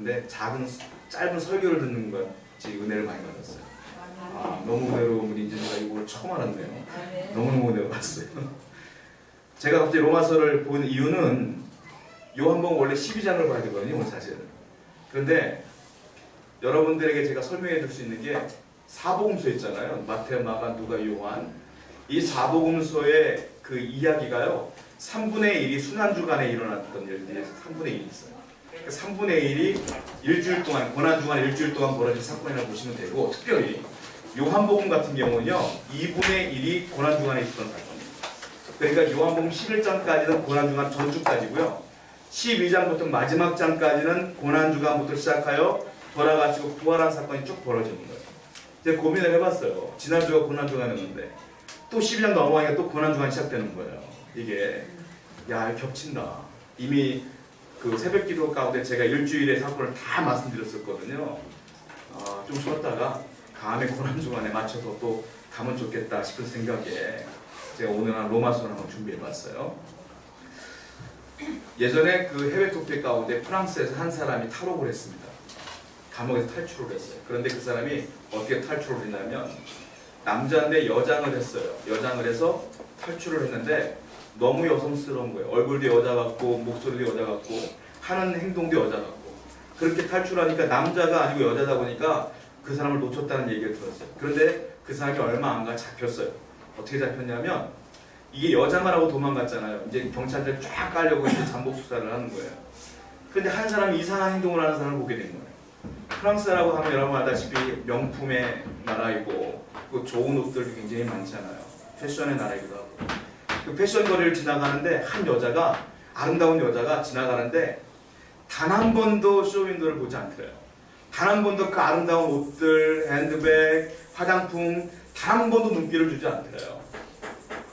근데 짧은 설교를 듣는 것이 은혜를 많이 받았어요. 너무 은혜로운 분인지 제가 이걸 처음 알았네요. 너무너무 은혜를 받았어요. 제가 갑자기 로마서를 본 이유는 요한복음 원래 12장을 봐야 되거든요, 사실은. 그런데 여러분들에게 제가 설명해 줄 수 있는 게 사복음서 있잖아요. 마태, 마가, 누가, 요한. 이 사복음서의 그 이야기가요, 3분의 1이 순환주간에 일어났던 일들이 3분의 1이 있어요. 그 3분의 1이 일주일 동안, 고난주간 일주일 동안 벌어진 사건이라고 보시면 되고, 특별히 요한복음 같은 경우는요, 2분의 1이 고난주간에 있었던 사건입니다. 그러니까 요한복음 11장까지는 고난주간 전주까지고요, 12장부터 마지막 장까지는 고난주간부터 시작하여 돌아가시고 부활한 사건이 쭉 벌어지는 거예요. 제가 고민을 해봤어요. 지난주가 고난주간이었는데 또 12장 넘어가니까 또 고난주간이 시작되는 거예요. 이게 겹친다. 이미 그 새벽기도 가운데 제가 일주일의 사건을 다 말씀드렸었거든요. 좀 쉬었다가 다음에 고난주간에 맞춰서 또 가면 좋겠다 싶은 생각에 제가 오늘 한 로마서를 한번 준비해봤어요. 예전에 그 해외 토픽 가운데 프랑스에서 한 사람이 탈옥을 했습니다. 감옥에서 탈출을 했어요. 그런데 그 사람이 어떻게 탈출을 했냐면, 남자인데 여장을 했어요. 여장을 해서 탈출을 했는데 너무 여성스러운 거예요. 얼굴도 여자 같고 목소리도 여자 같고 하는 행동도 여자 같고, 그렇게 탈출하니까 남자가 아니고 여자다 보니까 그 사람을 놓쳤다는 얘기를 들었어요. 그런데 그 사람이 얼마 안 가 잡혔어요. 어떻게 잡혔냐면, 이게 여장을 하고 도망갔잖아요. 이제 경찰들 쫙 깔려고 이제 잠복 수사를 하는 거예요. 근데 한 사람이 이상한 행동을 하는 사람을 보게 된 거예요. 프랑스라고 하면 여러분 알다시피 명품의 나라이고 그 좋은 옷들도 굉장히 많잖아요. 패션의 나라이기도 하고. 그 패션 거리를 지나가는데 한 여자가, 아름다운 여자가 지나가는데 단 한 번도 쇼윈도를 보지 않더래요. 단 한 번도 그 아름다운 옷들, 핸드백, 화장품 단 한 번도 눈길을 주지 않더래요.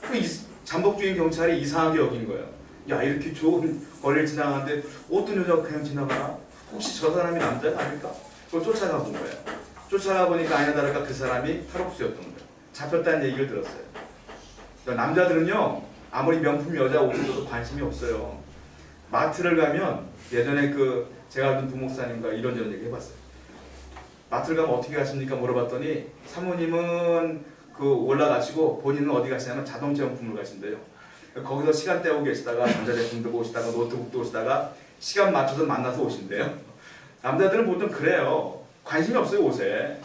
그 잠복 중인 경찰이 이상하게 여긴 거예요. 야, 이렇게 좋은 거리를 지나가는데 어떤 여자가 그냥 지나가나? 혹시 저 사람이 남자가 아닐까? 그걸 쫓아가 본 거예요. 쫓아가 보니까 아니나 다를까 그 사람이 탈옥수였던 거예요. 잡혔다는 얘기를 들었어요. 그러니까 남자들은요, 아무리 명품 여자 옷을 줘도 관심이 없어요. 마트를 가면, 예전에 그 제가 알던 부목사님과 이런저런 얘기 해봤어요. 마트를 가면 어떻게 가십니까? 물어봤더니 사모님은 그 올라가시고 본인은 어디 가시냐면 자동차 용품을 가신대요. 거기서 시간 때우고 계시다가 전자제품도 보시다가 노트북도 보시다가 시간 맞춰서 만나서 오신대요. 남자들은 보통 그래요. 관심이 없어요, 옷에.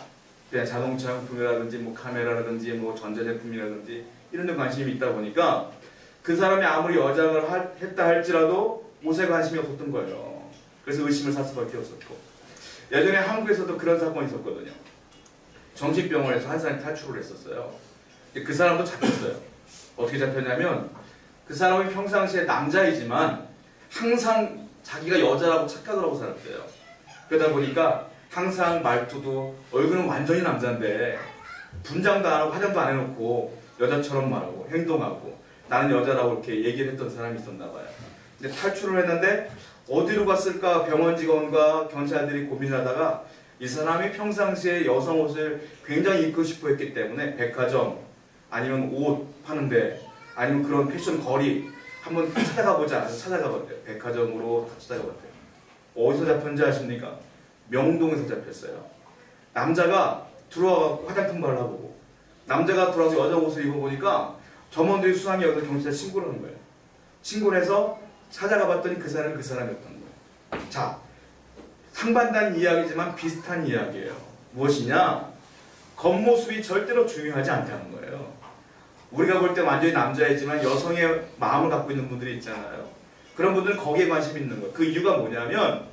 그냥 자동차 용품이라든지 뭐 카메라라든지 뭐 전자제품이라든지 이런 데 관심이 있다 보니까 그 사람이 아무리 여장을 했다 할지라도 옷에 관심이 없었던 거예요. 그래서 의심을 살 수밖에 없었고, 예전에 한국에서도 그런 사건이 있었거든요. 정신병원에서 한 사람이 탈출을 했었어요. 그 사람도 잡혔어요. 어떻게 잡혔냐면, 그 사람은 평상시에 남자이지만 항상 자기가 여자라고 착각을 하고 살았대요. 그러다 보니까 항상 말투도, 얼굴은 완전히 남자인데 분장도 안 하고 화장도 안 해놓고 여자처럼 말하고 행동하고 나는 여자라고 이렇게 얘기를 했던 사람이 있었나 봐요. 근데 탈출을 했는데 어디로 갔을까 병원 직원과 경찰들이 고민하다가 이 사람이 평상시에 여성 옷을 굉장히 입고 싶어 했기 때문에 백화점 아니면 옷 파는데 아니면 그런 패션 거리 한번 찾아가 보자 해서 찾아가 봤대요. 백화점으로 찾아가 봤대요. 어디서 잡혔는지 아십니까? 명동에서 잡혔어요. 남자가 들어와서 화장품 발라보고, 남자가 들어와서 여자 옷을 입어보니까 점원들이 수상이 여기서 경찰에 신고를 한 거예요. 신고를 해서 찾아가 봤더니 그 사람이 그 사람이었던 거예요. 자, 상반된 이야기지만 비슷한 이야기예요. 무엇이냐? 겉모습이 절대로 중요하지 않다는 거예요. 우리가 볼 때 완전히 남자이지만 여성의 마음을 갖고 있는 분들이 있잖아요. 그런 분들은 거기에 관심이 있는 거예요. 그 이유가 뭐냐면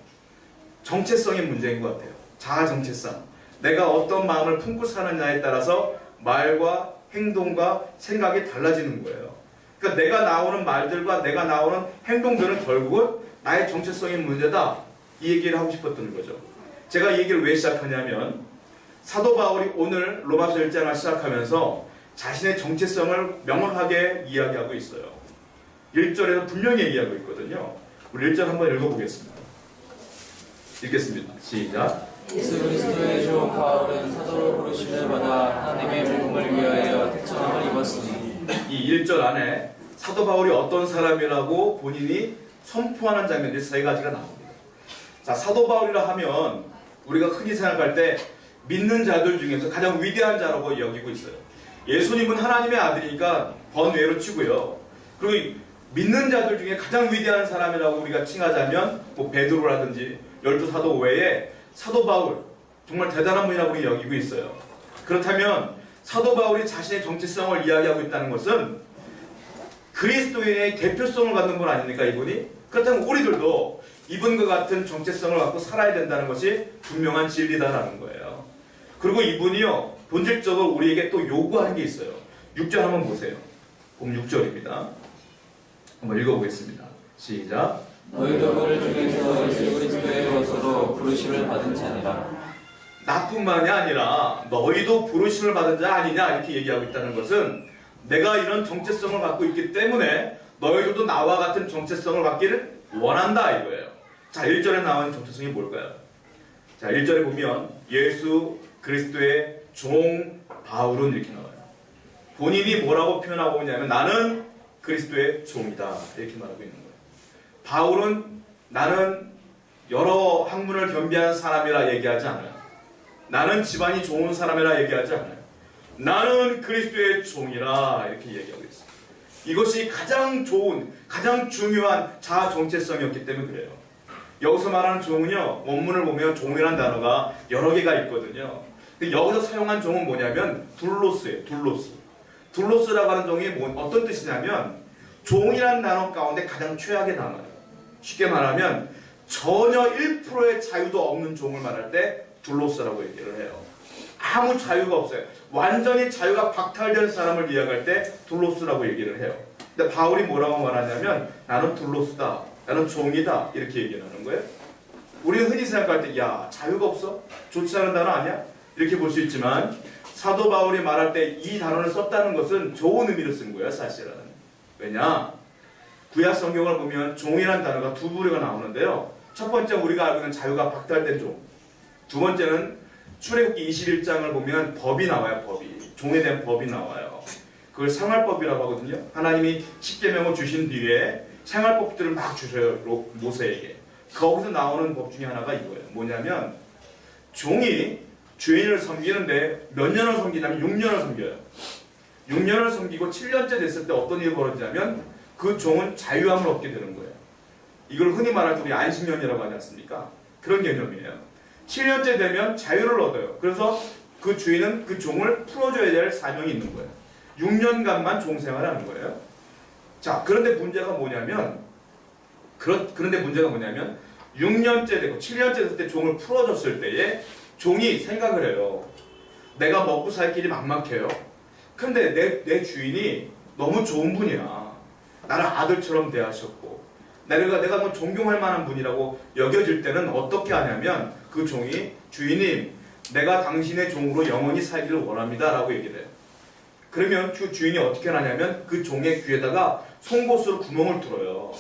정체성의 문제인 것 같아요. 자아 정체성. 내가 어떤 마음을 품고 사느냐에 따라서 말과 행동과 생각이 달라지는 거예요. 그러니까 내가 나오는 말들과 내가 나오는 행동들은 결국은 나의 정체성의 문제다. 이 얘기를 하고 싶었던 거죠. 제가 이 얘기를 왜 시작하냐면, 사도 바울이 오늘 로마서 1장을 시작하면서 자신의 정체성을 명확하게 이야기하고 있어요. 1절에서 분명히 얘기하고 있거든요. 우리 1절 한번 읽어보겠습니다. 읽겠습니다. 시작. 예수 그리스도의 종 바울은 사도로 부르심을 받아 하나님의 복음을 위하여 택정함을 입었으니. 이 1절 안에 사도 바울이 어떤 사람이라고 본인이 선포하는 장면들이 세 가지가 나옵니다. 자, 사도 바울이라 하면 우리가 흔히 생각할 때 믿는 자들 중에서 가장 위대한 자라고 여기고 있어요. 예수님은 하나님의 아들이니까 번외로 치고요. 그리고 믿는 자들 중에 가장 위대한 사람이라고 우리가 칭하자면 뭐 베드로라든지 열두 사도 외에 사도 바울 정말 대단한 분이라고 우리 여기고 있어요. 그렇다면 사도 바울이 자신의 정체성을 이야기하고 있다는 것은 그리스도인의 대표성을 갖는 분 아닙니까, 이분이? 그렇다면 우리들도 이분과 같은 정체성을 갖고 살아야 된다는 것이 분명한 진리다라는 거예요. 그리고 이분이요, 본질적으로 우리에게 또 요구하는 게 있어요. 6절 한번 보세요. 보면 6절입니다. 한번 읽어보겠습니다. 시작. 너희도 그를 중에서 예수 그리스도의 것으로 부르심을 받은 자니라. 나뿐만이 아니라 너희도 부르심을 받은 자 아니냐 이렇게 얘기하고 있다는 것은 내가 이런 정체성을 갖고 있기 때문에 너희들도 나와 같은 정체성을 갖기를 원한다 이거예요. 자, 1절에 나오는 정체성이 뭘까요? 자, 1절에 보면 예수 그리스도의 종 바울은 이렇게 나와요. 본인이 뭐라고 표현하고 있냐면 나는 그리스도의 종이다 이렇게 말하고 있는 거예요. 바울은 나는 여러 학문을 겸비한 사람이라 얘기하지 않아요. 나는 집안이 좋은 사람이라 얘기하지 않아요. 나는 그리스도의 종이라 이렇게 얘기하고 있어요. 이것이 가장 좋은, 가장 중요한 자아 정체성이었기 때문에 그래요. 여기서 말하는 종은요, 원문을 보면 종이라는 단어가 여러 개가 있거든요. 근데 여기서 사용한 종은 뭐냐면 둘로스예요. 둘로스. 둘로스라고 하는 종이 어떤 뜻이냐면 종이라는 단어 가운데 가장 최악의 단어예요. 쉽게 말하면 전혀 1%의 자유도 없는 종을 말할 때 둘로스라고 얘기를 해요. 아무 자유가 없어요. 완전히 자유가 박탈된 사람을 이야기할 때 둘로스라고 얘기를 해요. 근데 바울이 뭐라고 말하냐면 나는 둘로스다. 나는 종이다. 이렇게 얘기를 하는 거예요. 우리는 흔히 생각할 때 야, 자유가 없어? 좋지 않은 단어 아니야? 이렇게 볼 수 있지만 사도 바울이 말할 때 이 단어를 썼다는 것은 좋은 의미를 쓴 거예요, 사실은. 왜냐? 구약 성경을 보면 종이라는 단어가 두 부류가 나오는데요. 첫 번째 우리가 알고 있는 자유가 박탈된 종. 두 번째는 출애굽기 21장을 보면 법이 나와요. 법이. 종에 대한 법이 나와요. 그걸 생활법이라고 하거든요. 하나님이 십계명을 주신 뒤에 생활법들을 막 주셔요. 모세에게. 거기서 나오는 법 중에 하나가 이거예요. 뭐냐면 종이 주인을 섬기는데 몇 년을 섬기냐면 6년을 섬겨요. 6년을 섬기고 7년째 됐을 때 어떤 일이 벌어지냐면 그 종은 자유함을 얻게 되는 거예요. 이걸 흔히 말할 때 우리 안식년이라고 하지 않습니까? 그런 개념이에요. 7년째 되면 자유를 얻어요. 그래서 그 주인은 그 종을 풀어줘야 될 사명이 있는 거예요. 6년간만 종생활하는 거예요. 자, 그런데 문제가 뭐냐면 6년째 되고 7년째 됐을 때 종을 풀어줬을 때에 종이 생각을 해요. 내가 먹고 살 길이 막막해요. 근데 내 주인이 너무 좋은 분이야. 나를 아들처럼 대하셨고 내가 뭐 존경할 만한 분이라고 여겨질 때는 어떻게 하냐면 그 종이 주인님 내가 당신의 종으로 영원히 살기를 원합니다 라고 얘기를 해요. 그러면 그 주인이 어떻게 하냐면 그 종의 귀에다가 송곳으로 구멍을 뚫어요.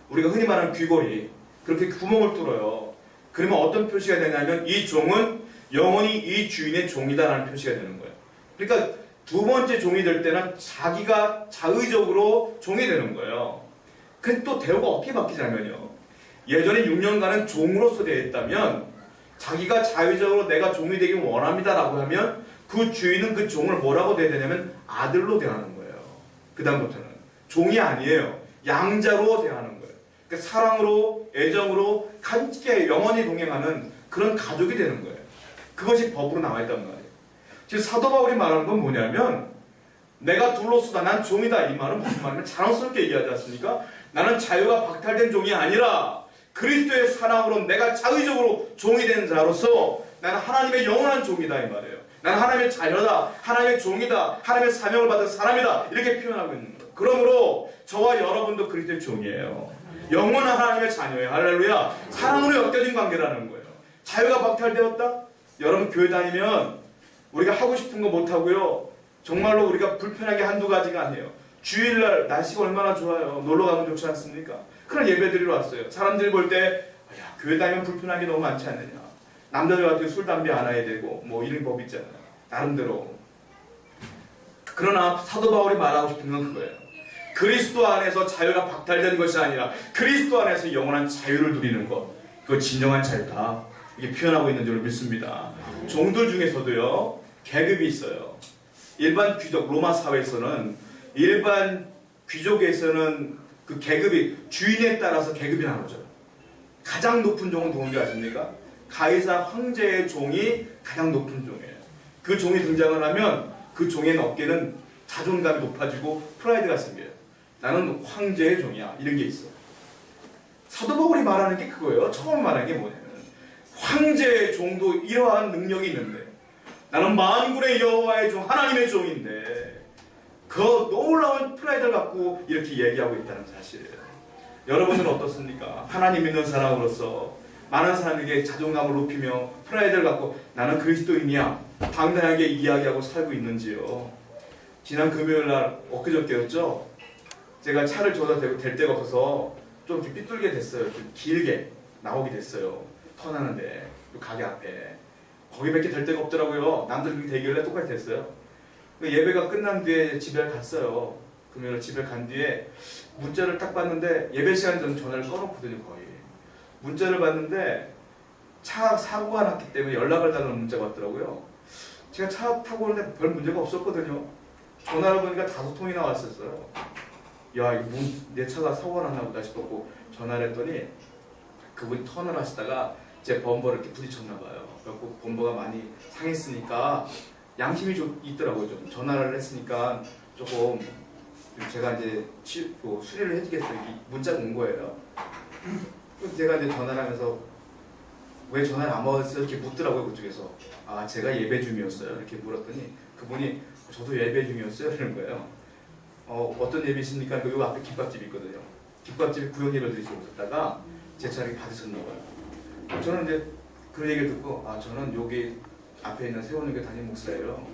우리가 흔히 말하는 귀걸이 그렇게 구멍을 뚫어요. 그러면 어떤 표시가 되냐면 이 종은 영원히 이 주인의 종이다라는 표시가 되는 거예요. 그러니까 두 번째 종이 될 때는 자기가 자의적으로 종이 되는 거예요. 근데 또 대우가 어떻게 바뀌냐면요. 예전에 6년간은 종으로서 되어 있다면 자기가 자의적으로 내가 종이 되길 원합니다라고 하면 그 주인은 그 종을 뭐라고 대해야 되냐면 아들로 대하는 거예요. 그 다음부터는 종이 아니에요. 양자로 대하는 거예요. 그러니까 사랑으로 애정으로 함께 영원히 동행하는 그런 가족이 되는 거예요. 그것이 법으로 나와 있단 말이에요. 지금 사도 바울이 말하는 건 뭐냐면 내가 둘로스다 난 종이다 이 말은 무슨 말이냐면 자랑스럽게 얘기하지 않습니까? 나는 자유가 박탈된 종이 아니라 그리스도의 사랑으로 내가 자의적으로 종이 된 자로서 나는 하나님의 영원한 종이다 이 말이에요. 나는 하나님의 자녀다, 하나님의 종이다, 하나님의 사명을 받은 사람이다 이렇게 표현하고 있는 거예요. 그러므로 저와 여러분도 그리스도의 종이에요. 영원한 하나님의 자녀예요. 할렐루야. 사랑으로 엮여진 관계라는 거예요. 자유가 박탈되었다? 여러분 교회 다니면 우리가 하고 싶은 거 못하고요. 정말로 우리가 불편하게 한두 가지가 아니에요. 주일날 날씨가 얼마나 좋아요. 놀러 가면 좋지 않습니까? 그런 예배드리러 왔어요. 사람들이 볼 때 교회 다니면 불편한 게 너무 많지 않느냐. 남자들 같은 술, 담배 안 해야 되고 뭐 이런 법 있잖아요. 나름대로. 그러나 사도 바울이 말하고 싶은 건 그거예요. 그리스도 안에서 자유가 박탈된 것이 아니라 그리스도 안에서 영원한 자유를 누리는 것. 그 진정한 자유다. 이게 표현하고 있는 줄 믿습니다. 종들 중에서도요, 계급이 있어요. 일반 귀족, 로마 사회에서는 일반 귀족에서는 그 계급이 주인에 따라서 계급이 나눠져요. 가장 높은 종은 누군지 아십니까? 가이사 황제의 종이 가장 높은 종이에요. 그 종이 등장을 하면 그 종의 어깨는 자존감이 높아지고 프라이드가 생겨요. 나는 황제의 종이야. 이런 게 있어. 사도 바울이 말하는 게 그거예요. 처음 말하는 게 뭐냐면 황제의 종도 이러한 능력이 있는데 나는 만군의 여호와의 종, 하나님의 종인데 그 놀라운 프라이드를 갖고 이렇게 얘기하고 있다는 사실이에요. 여러분은 어떻습니까? 하나님 믿는 사람으로서 많은 사람에게 자존감을 높이며 프라이드를 갖고 나는 그리스도인이야 당당하게 이야기하고 살고 있는지요? 지난 금요일날 엊그저께였죠? 제가 차를 줘서 될 데가 없어서 좀 삐뚤게 됐어요. 좀 길게 나오게 됐어요. 턴하는데 가게 앞에 거기밖에 될 데가 없더라고요. 남들 대길래 똑같이 됐어요. 예배가 끝난 뒤에 집에 갔어요. 금요일 집에 간 뒤에 문자를 딱 봤는데 예배 시간 전 전화를 꺼놓거든요. 거의 문자를 봤는데 차 사고가 났기 때문에 연락을 달라는 문자가 왔더라고요. 제가 차 타고 오는데 별 문제가 없었거든요. 전화를 보니까 5통이나 왔었어요. 야, 이거 내 차가 사고가 났나 보다 싶었고 전화를 했더니 그분이 턴을 하시다가 제 범버를 이렇게 부딪혔나 봐요. 그래갖고 범버가 많이 상했으니까 양심이 좀 있더라고요. 좀 전화를 했으니까 조금 제가 이제 수리를 해주겠어요. 이렇게 문자가 온 거예요. 제가 이제 전화를 하면서 왜 전화를 안 받았어요? 이렇게 묻더라고요. 그쪽에서. 아, 제가 예배 중이었어요. 이렇게 물었더니 그분이 저도 예배 중이었어요. 이러는 거예요. 어떤 예배십니까? 여기 앞에 김밥집이 있거든요. 김밥집에 구역 예배를 드리고 오셨다가 제 차를 받으셨나 봐요. 저는 이제 그 얘기를 듣고 저는 여기 앞에 있는 세원교회 담임 목사예요.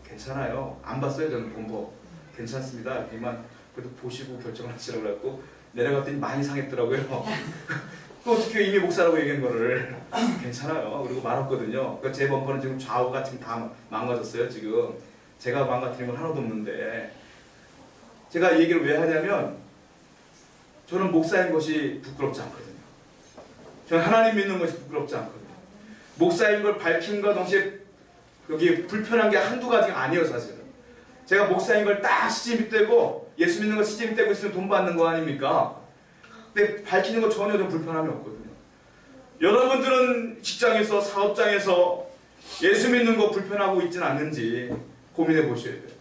괜찮아요. 안 봤어요. 저는 본법. 괜찮습니다. 이만 그래도 보시고 결정을 하시라고 그랬고 내려갔더니 많이 상했더라고요. 어떻게 이미 목사라고 얘기한 거를 괜찮아요. 그리고 말았거든요. 그러니까 제 범퍼는 지금 좌우가 지금 다 망가졌어요. 지금 제가 망가뜨린 건 하나도 없는데 제가 이 얘기를 왜 하냐면 저는 목사인 것이 부끄럽지 않거든요. 저는 하나님 믿는 것이 부끄럽지 않거든요. 목사인 걸 밝힘과 동시에 여기 불편한 게 한두 가지가 아니에요. 사실은 제가 목사인 걸 딱 시집이 떼고 예수 믿는 거 시집이 떼고 있으면 돈 받는 거 아닙니까? 근데 밝히는 거 전혀 좀 불편함이 없거든요. 여러분들은 직장에서 사업장에서 예수 믿는 거 불편하고 있지는 않는지 고민해 보셔야 돼요.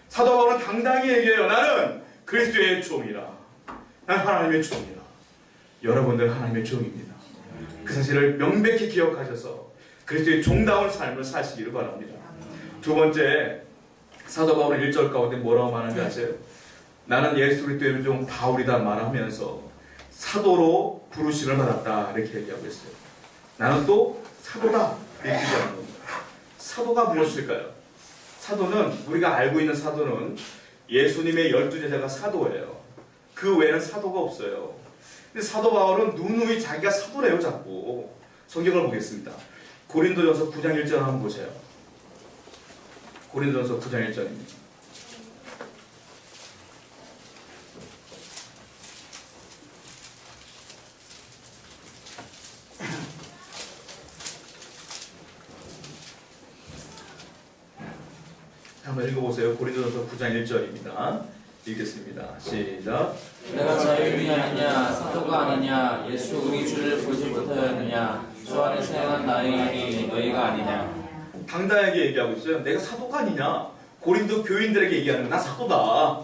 사도 바울은 당당히 얘기해요. 나는 그리스도의 종이라. 난 하나님의 종이라. 여러분들 하나님의 종입니다. 그 사실을 명백히 기억하셔서 그리스도의 종다운 삶을 사시기를 바랍니다. 두 번째, 사도 바울은 1절 가운데 뭐라고 말하는지 아세요? 나는 예수 그리스도의 종 바울이다 말하면서 사도로 부르심을 받았다 이렇게 얘기하고 있어요. 나는 또 사도다 이렇게 얘기하는 겁니다. 사도가 무엇일까요? 사도는 우리가 알고 있는 사도는 예수님의 12제자가 사도예요. 그 외에는 사도가 없어요. 근데 사도 바울은 누누이 자기가 사도래요. 자꾸 성경을 보겠습니다. 고린도전서 9장 1절 한번 보세요. 고린도전서 9장 1절입니다. 한번 읽어보세요. 고린도전서 9장 1절입니다. 읽겠습니다. 시작. 내가 자유인이 아니냐 사도가 아니냐 예수 우리 주를 보지 못하였느냐 주 안에서 행한 나의 일이 너희가 아니냐. 당당하게 얘기하고 있어요. 내가 사도가 아니냐. 고린도 교인들에게 얘기하는 나 사도다.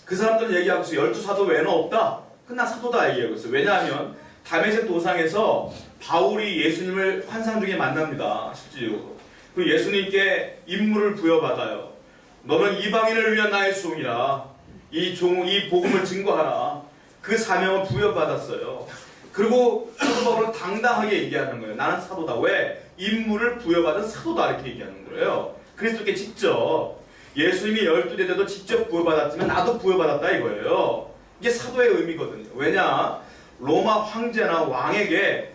그 사람들은 얘기하고 있어요. 12사도 외에는 없다. 나 사도다 얘기하고 있어요. 왜냐하면 다메섹 도상에서 바울이 예수님을 환상 중에 만납니다. 실제로. 그 예수님께 임무를 부여받아요. 너는 이방인을 위한 나의 종이라. 이 복음을 증거하라. 그 사명을 부여받았어요. 그리고 사도 바울은 당당하게 얘기하는 거예요. 나는 사도다. 왜? 임무를 부여받은 사도다 이렇게 얘기하는 거예요. 그리스도께 직접 예수님이 12제자도 직접 부여받았지만 나도 부여받았다 이거예요. 이게 사도의 의미거든요. 왜냐? 로마 황제나 왕에게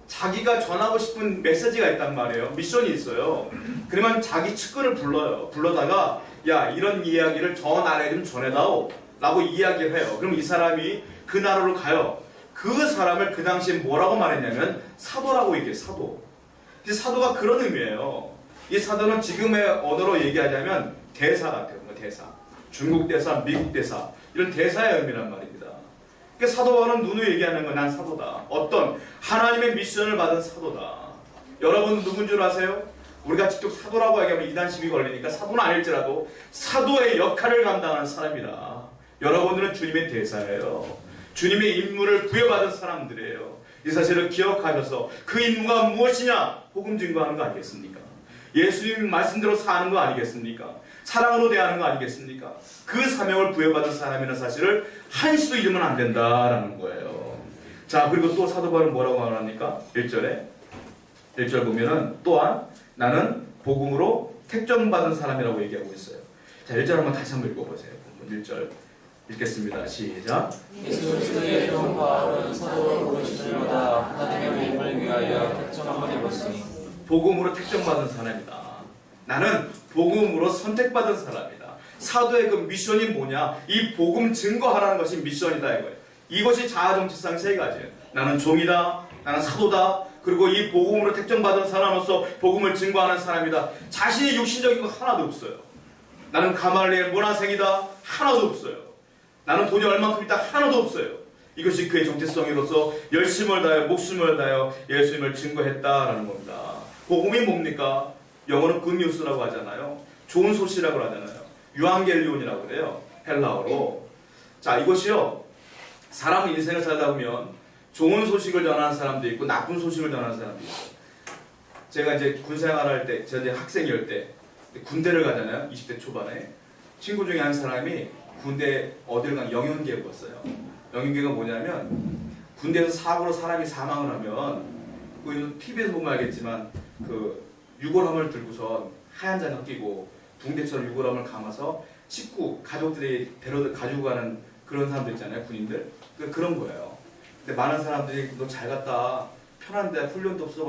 자기가 전하고 싶은 메시지가 있단 말이에요. 미션이 있어요. 그러면 자기 측근을 불러요. 불러다가 야 이런 이야기를 저 나라에 좀 전해다오 라고 이야기를 해요. 그럼 이 사람이 그 나라로 가요. 그 사람을 그 당시에 뭐라고 말했냐면 사도라고 얘기해요. 사도. 사도가 그런 의미예요. 이 사도는 지금의 언어로 얘기하자면 대사 같아요. 대사. 중국 대사, 미국 대사 이런 대사의 의미란 말입니다. 그러니까 사도와는 누누이 얘기하는 건 난 사도다. 어떤 하나님의 미션을 받은 사도다. 여러분 누군 줄 아세요? 우리가 직접 사도라고 얘기하면 이단 시비 걸리니까 사도는 아닐지라도 사도의 역할을 감당하는 사람이다. 여러분들은 주님의 대사예요. 주님의 임무를 부여받은 사람들이에요. 이 사실을 기억하셔서 그 임무가 무엇이냐? 복음 증거하는 거 아니겠습니까? 예수님 말씀대로 사는 거 아니겠습니까? 사랑으로 대하는 거 아니겠습니까? 그 사명을 부여받은 사람이라는 사실을 한시도 잊으면 안 된다라는 거예요. 자, 그리고 또 사도 바울은 뭐라고 말합니까? 1절 보면은 또한 나는 복음으로 택정받은 사람이라고 얘기하고 있어요. 자, 1절 한번 다시 한번 읽어보세요. 1절 읽겠습니다. 시작. 예수 그리스도의 종 바울은 사도로 부르심을받아 하나님의 복음을 위하여 택정함을 입었으니 복음으로 택정받은 사람이다. 나는 복음으로 선택받은 사람이다. 사도의 그 미션이 뭐냐? 이 복음 증거하라는 것이 미션이다 이거예요. 이것이 자아정체성 세 가지예요. 나는 종이다. 나는 사도다. 그리고 이 복음으로 택정받은 사람으로서 복음을 증거하는 사람이다. 자신이 육신적인 거 하나도 없어요. 나는 가말리엘 문화생이다. 하나도 없어요. 나는 돈이 얼만큼 있다. 하나도 없어요. 이것이 그의 정체성으로서 열심을 다하여 목숨을 다하여 예수님을 증거했다라는 겁니다. 복음이 뭡니까? 영어는 굿뉴스라고 하잖아요. 좋은 소식이라고 하잖아요. 유앙겔리온이라고 그래요. 헬라어로. 자, 이것이요. 사람 인생을 살다 보면 좋은 소식을 전하는 사람도 있고 나쁜 소식을 전하는 사람도 있어요. 제가 이제 군생활할 때, 제가 이제 학생일 때 군대를 가잖아요. 20대 초반에. 친구 중에 한 사람이 군대 어딜 간 영연기에 갔어요. 영연기가 뭐냐면 군대에서 사고로 사람이 사망을 하면 그 TV에서 보면 알겠지만 그 유골함을 들고서 하얀 장갑 끼고 붕대처럼 유골함을 감아서 식구, 가족들이 가지고 가는 그런 사람들 있잖아요. 군인들. 그런 거예요. 근데 많은 사람들이 너 잘 갔다. 편한데 훈련도 없어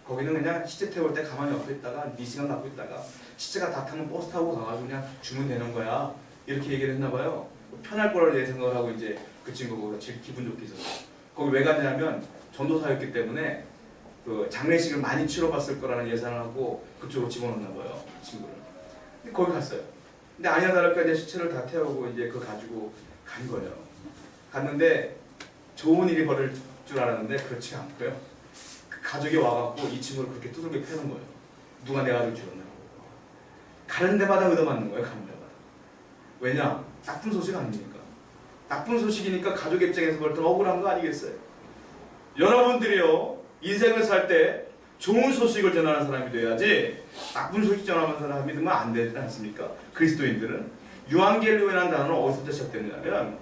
거기는 그냥 시체 태울 때 가만히 옆에 있다가 네 시간 갖고 있다가 시체가 다 타면 버스 타고 가가지고 그냥 주면 되는 거야. 이렇게 얘기를 했나 봐요. 편할 거라고 내 생각을 하고 이제 그 친구가 제일 기분 좋게 있었어요. 거기 왜 갔냐면 전도사였기 때문에 그 장례식을 많이 치러봤을 거라는 예상을 하고 그쪽으로 집어넣나 봐요. 그 친구를. 근데 거기 갔어요. 근데 아니나 다를까 이제 시체를 다 태우고 이제 그거 가지고 간 거예요. 갔는데 좋은 일이 벌어질 줄 알았는데 그렇지 않고요. 그 가족이 와갖고 이 친구를 그렇게 두들겨 패는 거예요. 누가 내 아들 죽였냐고. 가는 데마다 얻어맞는 거예요. 가는 데마다. 왜냐? 나쁜 소식 아닙니까? 나쁜 소식이니까 가족 입장에서 볼 때 억울한 거 아니겠어요? 여러분들이요. 인생을 살 때 좋은 소식을 전하는 사람이 돼야지 나쁜 소식 전하는 사람이 되면 안 되지 않습니까? 그리스도인들은. 유앙겔리온이라는 단어는 어디서부터 시작됐냐면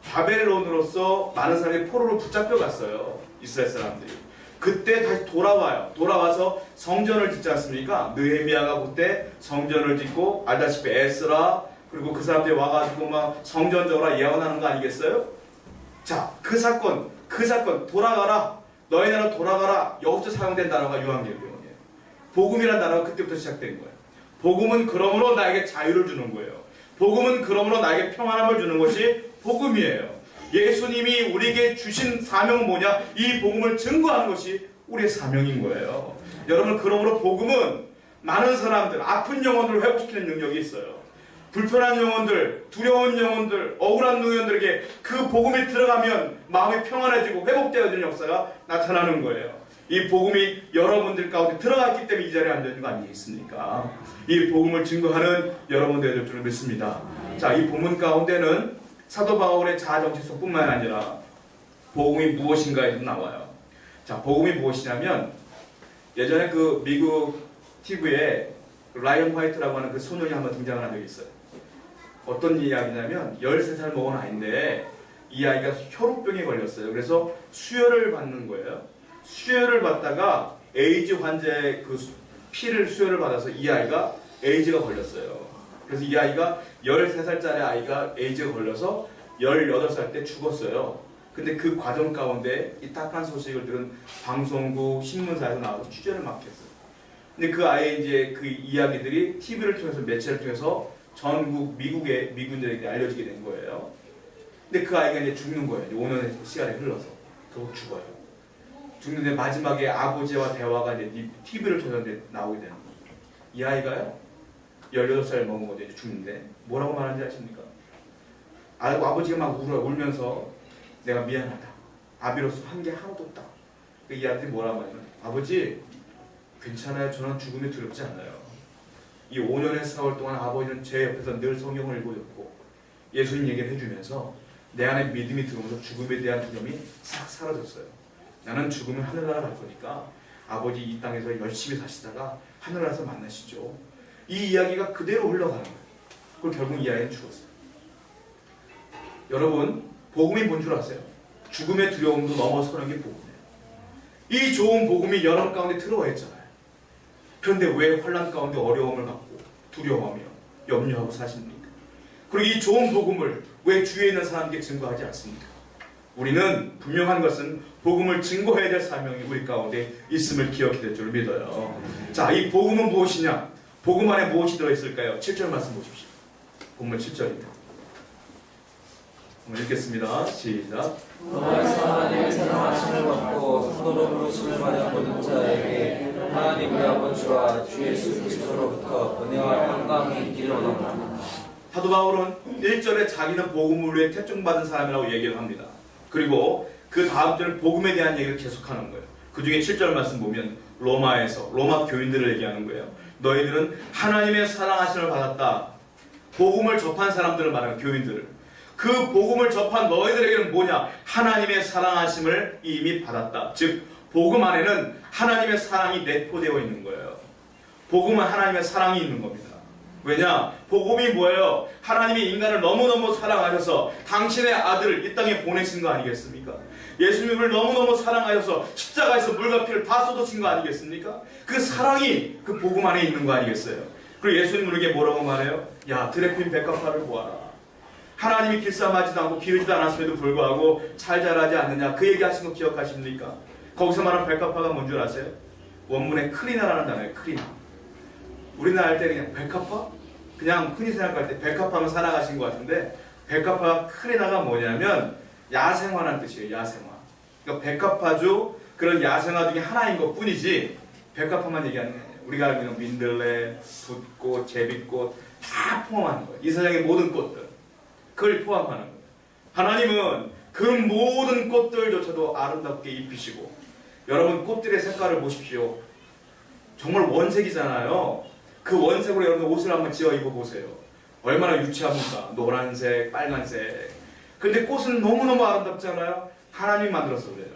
바벨론으로서 많은 사람이 포로로 붙잡혀 갔어요. 이스라엘 사람들이. 그때 다시 돌아와요. 돌아와서 성전을 짓지 않습니까? 느헤미야가 그때 성전을 짓고 알다시피 에스라 그리고 그 사람들이 와가지고 막 성전적으로 예언하는 거 아니겠어요? 자, 그 사건 돌아가라. 너희 나라 돌아가라. 여기서 사용된 단어가 유앙겔리온이에요. 복음이라는 단어가 그때부터 시작된 거예요. 복음은 그러므로 나에게 자유를 주는 거예요. 복음은 그러므로 나에게 평안함을 주는 것이 복음이에요. 예수님이 우리에게 주신 사명은 뭐냐? 이 복음을 증거하는 것이 우리의 사명인 거예요. 여러분, 그러므로 복음은 많은 사람들, 아픈 영혼들을 회복시키는 능력이 있어요. 불편한 영혼들, 두려운 영혼들, 억울한 영혼들에게 그 복음이 들어가면 마음이 평안해지고 회복되어지는 역사가 나타나는 거예요. 이 복음이 여러분들 가운데 들어갔기 때문에 이 자리에 앉아있는 거 아니겠습니까? 이 복음을 증거하는 여러분들 될 줄 믿습니다. 자, 이 본문 가운데는 사도 바울의 자아정체성뿐만 아니라 복음이 무엇인가에도 나와요. 자, 복음이 무엇이냐면 예전에 그 미국 TV에 라이언 화이트라고 하는 그 소년이 한번 등장을 한 적이 있어요. 어떤 이야기냐면 13살 먹은 아이인데 이 아이가 혈우병에 걸렸어요. 그래서 수혈을 받는 거예요. 수혈을 받다가 에이즈 환자의 그 수혈을 받아서 이 아이가 에이즈가 걸렸어요. 그래서 이 아이가 13살짜리 아이가 에이즈가 걸려서 18살 때 죽었어요. 근데 그 과정 가운데 이 딱한 소식을 들은 방송국, 신문사에서 나와서 취재를 막 했어요. 근데 그 아이의 이제 그 이야기들이 TV를 통해서 매체를 통해서 전국 미국의 미군들에게 알려지게 된 거예요. 근데 그 아이가 이제 죽는 거예요. 5년의 시간이 흘러서. 결국 죽어요. 죽는데 마지막에 아버지와 대화가 이제 TV를 켜는데 나오게 되는 거예요. 이 아이가요, 18살 먹은 거죠. 이제 죽는데 뭐라고 말하는지 아십니까? 아버지가 막 울면서 내가 미안하다. 아비로서 한 게 하나도 없다. 이 아들이 뭐라고 하냐면, 아버지 괜찮아요. 저는 죽음이 두렵지 않아요. 이 5년의 세월 동안 아버지는 제 옆에서 늘 성경을 읽어줬고 예수님 얘기를 해주면서 내 안에 믿음이 들어오면서 죽음에 대한 두려움이 싹 사라졌어요. 나는 죽으면 하늘나라 갈 거니까 아버지 이 땅에서 열심히 사시다가 하늘나라에서 만나시죠. 이 이야기가 그대로 흘러가는 거예요. 그리고 결국 이 아이는 죽었어요. 여러분, 복음이 뭔 줄 아세요? 죽음의 두려움도 넘어서는 게 복음이에요. 이 좋은 복음이 여러분 가운데 들어와 있잖아요. 그런데 왜 환난 가운데 어려움을 갖고 두려워하며 염려하고 사십니까? 그리고 이 좋은 복음을 왜 주위에 있는 사람에게 증거하지 않습니까? 우리는 분명한 것은 복음을 증거해야 될 사명이 우리 가운데 있음을 기억해야 될 줄 믿어요. 자, 이 복음은 무엇이냐? 복음 안에 무엇이 들어있을까요? 7절 말씀 보십시오. 본문 7절입니다. 한번 읽겠습니다. 시작. 로마에서 하나님의 사랑하심을 받고 성도로 부르심을 받은 모든 자에게 하나님 우리 아버지와 주 예수 그리스도로부터 은혜와 평강이 있기를 원합니다. 사도 바울은 1절에 자기는 복음을 위해 택정받은 사람이라고 얘기를 합니다. 그리고 그 다음 절은 복음에 대한 얘기를 계속하는 거예요. 그 중에 7절 말씀 보면 로마에서 로마 교인들을 얘기하는 거예요. 너희들은 하나님의 사랑하심을 받았다. 복음을 접한 사람들을 말하는 교인들을. 그 복음을 접한 너희들에게는 뭐냐? 하나님의 사랑하심을 이미 받았다. 즉 복음 안에는 하나님의 사랑이 내포되어 있는 거예요. 복음은 하나님의 사랑이 있는 겁니다. 왜냐? 복음이 뭐예요? 하나님이 인간을 너무너무 사랑하셔서 당신의 아들을 이 땅에 보내신 거 아니겠습니까? 예수님을 너무너무 사랑하셔서 십자가에서 물과 피를 다 쏟으신 거 아니겠습니까? 그 사랑이 그 복음 안에 있는 거 아니겠어요? 그리고 예수님 우리에게 뭐라고 말해요? 야, 드레핀 백합화를 보아라. 하나님이 길쌈하지도 않고 기르지도 않았음에도 불구하고 잘 자라지 않느냐, 그 얘기하신 거 기억하십니까? 거기서 말하는 백합화가 뭔 줄 아세요? 원문에 크리나라는 단어예요. 크리나. 우리나라 할 때 그냥 백합화? 그냥 흔히 생각할 때 백합화는 살아가신 것 같은데, 백합화 크리나가 뭐냐면 야생화라는 뜻이에요. 야생화. 그러니까 백합화주 그런 야생화 중에 하나인 것 뿐이지 백합화만 얘기하는 게 아니에요. 우리가 알고 있는 민들레, 붓꽃, 제비꽃 다 포함하는 거예요. 이 세상의 모든 꽃들, 그걸 포함하는 거예요. 하나님은 그 모든 꽃들조차도 아름답게 입히시고, 여러분 꽃들의 색깔을 보십시오. 정말 원색이잖아요. 그 원색으로 여러분 옷을 한번 지어 입어보세요. 얼마나 유치합니까? 노란색, 빨간색. 근데 꽃은 너무너무 아름답잖아요. 하나님이 만들어서 그래요.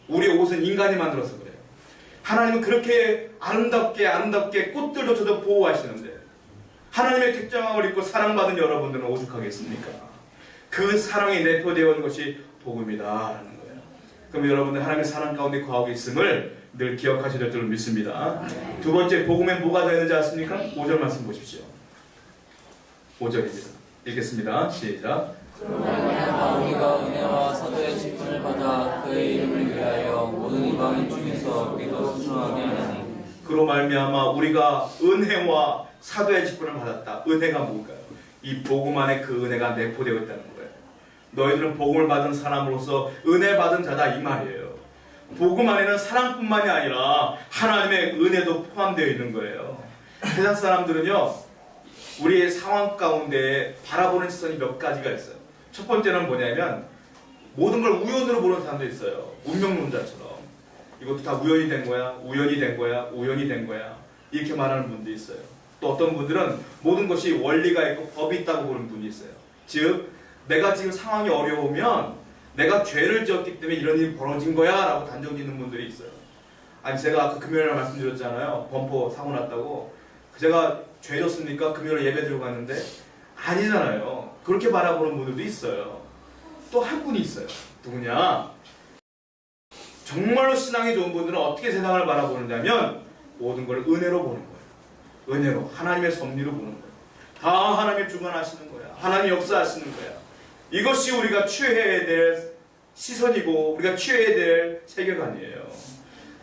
우리 옷은 인간이 만들어서 그래요. 하나님은 그렇게 아름답게 꽃들조차도 보호하시는데, 하나님의 특정함을 입고 사랑받은 여러분들은 오죽하겠습니까? 그 사랑이 내포되어 있는 것이 복음이다라는 거예요. 그럼 여러분들 하나님의 사랑 가운데 거하고 있음을 늘 기억하셔야 될 줄 믿습니다. 두 번째, 복음에 뭐가 되는지 아십니까? 5절 말씀 보십시오. 5절입니다. 읽겠습니다. 시작. 그러나 우리가 은혜와 사도의 직분을 받아 그의 이름을 위하여 모든 이방인 중에서 우리도 소중하게 하나니, 그로 말미암아 우리가 은혜와 사도의 직분을 받았다. 은혜가 뭘까요? 이 복음 안에 그 은혜가 내포되어 있다는 거예요. 너희들은 복음을 받은 사람으로서 은혜 받은 자다, 이 말이에요. 복음 안에는 사랑뿐만이 아니라 하나님의 은혜도 포함되어 있는 거예요. 세상 사람들은요, 우리의 상황 가운데 바라보는 시선이 몇 가지가 있어요. 첫 번째는 뭐냐면 모든 걸 우연으로 보는 사람도 있어요. 운명론자처럼. 이것도 다 우연이 된 거야, 우연이 된 거야, 우연이 된 거야, 이렇게 말하는 분도 있어요. 또 어떤 분들은 모든 것이 원리가 있고 법이 있다고 보는 분이 있어요. 즉, 내가 지금 상황이 어려우면 내가 죄를 지었기 때문에 이런 일이 벌어진 거야 라고 단정 짓는 분들이 있어요. 아니, 제가 아까 금요일에 말씀드렸잖아요. 범퍼 사고 났다고. 제가 죄 졌습니까? 금요일에 예배 드리고 갔는데 아니잖아요. 그렇게 바라보는 분들도 있어요. 또 한 분이 있어요. 누구냐? 정말로 신앙이 좋은 분들은 어떻게 세상을 바라보느냐면 모든 걸 은혜로 보는 거예요. 은혜로, 하나님의 섭리로 보는 거예요. 다 하나님이 주관하시는 거야. 하나님 역사하시는 거야. 이것이 우리가 취해야 될 시선이고 우리가 취해야 될 세계관이에요.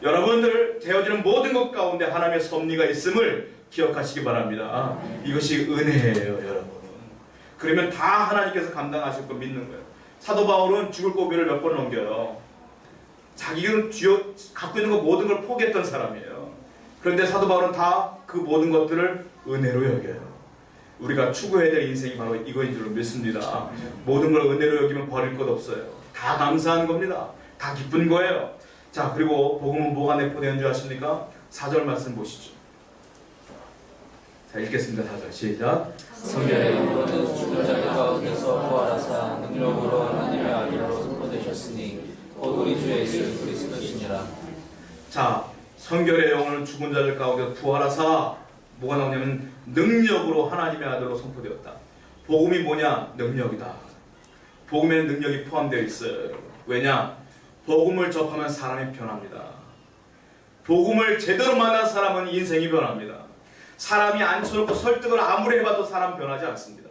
여러분들 되어지는 모든 것 가운데 하나님의 섭리가 있음을 기억하시기 바랍니다. 이것이 은혜예요, 여러분. 그러면 다 하나님께서 감당하실 거 믿는 거예요. 사도 바울은 죽을 고비를 몇 번 넘겨요. 자기는 갖고 있는 것 모든 걸 포기했던 사람이에요. 그런데 사도 바울은 다 그 모든 것들을 은혜로 여겨요. 우리가 추구해야 될 인생이 바로 이거인 줄로 믿습니다. 모든 걸 은혜로 여기면 버릴 것 없어요. 다 감사한 겁니다. 다 기쁜 거예요. 자, 그리고 복음은 뭐가 내포되는 줄 아십니까? 4절 말씀 보시죠. 자, 읽겠습니다. 4절 시작. 성결의 영으로는 죽은 자들 가운데서 부활하사 능력으로 하나님의 아들로 선포되셨으니 곧 우리 주 예수 그리스도시니라. 자, 성결의 영혼은 죽은 자들 가운데 부활하사 뭐가 나오냐면 능력으로 하나님의 아들로 선포되었다. 복음이 뭐냐? 능력이다. 복음에는 능력이 포함되어 있어요. 왜냐? 복음을 접하면 사람이 변합니다. 복음을 제대로 만난 사람은 인생이 변합니다. 사람이 앉혀놓고 설득을 아무리 해봐도 사람 변하지 않습니다.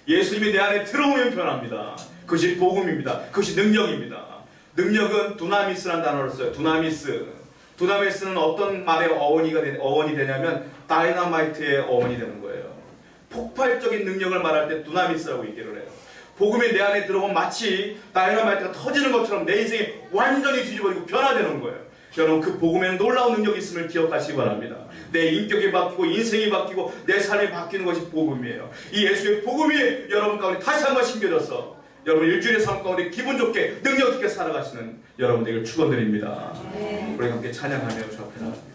예수님이 내 안에 들어오면 변합니다. 그것이 복음입니다. 그것이 능력입니다. 능력은 두나미스라는 단어를 써요. 두나미스. 두나미스는 어떤 말의 어원이 되냐면 다이너마이트의 어원이 되는 거예요. 폭발적인 능력을 말할 때 두나미스라고 얘기를 해요. 복음이 내 안에 들어오면 마치 다이너마이트가 터지는 것처럼 내 인생이 완전히 뒤집어지고 변화되는 거예요. 여러분, 그 복음에는 놀라운 능력이 있음을 기억하시기 바랍니다. 내 인격이 바뀌고 인생이 바뀌고 내 삶이 바뀌는 것이 복음이에요. 이 예수의 복음이 여러분 가운데 다시 한번 심겨져서 여러분 일주일의 삶 가운데 기분 좋게 능력 있게 살아가시는 여러분 되길 축원드립니다. 우리 함께 찬양하며 주 앞에 나갑니다.